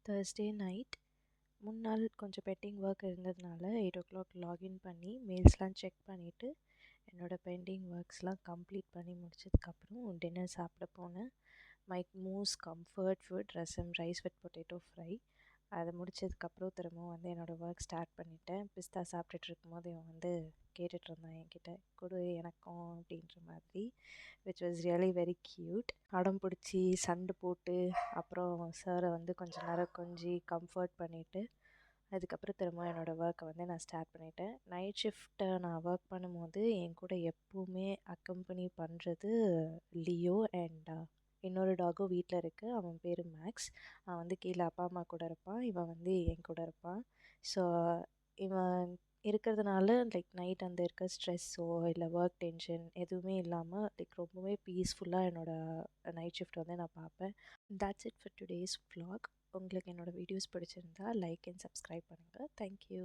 Thursday night முன்னாள் கொஞ்சம் pending work இருந்ததுனால 8 o'clock லாகின் பண்ணி மெயில்ஸ்லாம் செக் பண்ணிவிட்டு என்னோடய பெண்டிங் ஒர்க்ஸ்லாம் கம்ப்ளீட் பண்ணி முடிச்சதுக்கப்புறம் டின்னர் சாப்பிட போனேன். My most comfort food rasam rice with potato fry. அதை முடிச்சதுக்கப்புறம் திரும்பவும் வந்து என்னோடய ஒர்க் ஸ்டார்ட் பண்ணிட்டேன். பிஸ்தா சாப்பிட்டுட்டு இருக்கும்போது இவன் வந்து கேட்டுட்ருந்தான் என்கிட்ட, கொடு எனக்கும் அப்படின்ற மாதிரி, which was really very cute. அடம் பிடிச்சி சண்டை போட்டு அப்புறம் சாரை வந்து கொஞ்ச நேரம் கொஞ்சி கம்ஃபர்ட் பண்ணிவிட்டு அதுக்கப்புறம் திரும்ப என்னோடய ஒர்க்கை வந்து நான் ஸ்டார்ட் பண்ணிட்டேன். நைட் ஷிஃப்ட்டை நான் ஒர்க் பண்ணும்போது என் கூட எப்போவுமே அக்கம்பனி பண்ணுறது லியோ அண்ட் இன்னொரு டாகும் வீட்டில் இருக்குது. அவன் பேர் மேக்ஸ். அவன் வந்து கீழே அப்பா அம்மா கூட இருப்பான், இவன் வந்து என் கூட இருப்பான். ஸோ இவன் இருக்கிறதுனால லைக் நைட் அந்த இருக்க ஸ்ட்ரெஸ்ஸோ இல்லை ஒர்க் டென்ஷன் எதுவுமே இல்லாமல் லைக் ரொம்பவே பீஸ்ஃபுல்லாக என்னோடய நைட் ஷிஃப்ட் வந்து நான் பார்ப்பேன். That's it for today's vlog. உங்களுக்கு என்னோடய வீடியோஸ் பிடிச்சிருந்தா லைக் அண்ட் சப்ஸ்கிரைப் பண்ணுங்கள். தேங்க்யூ.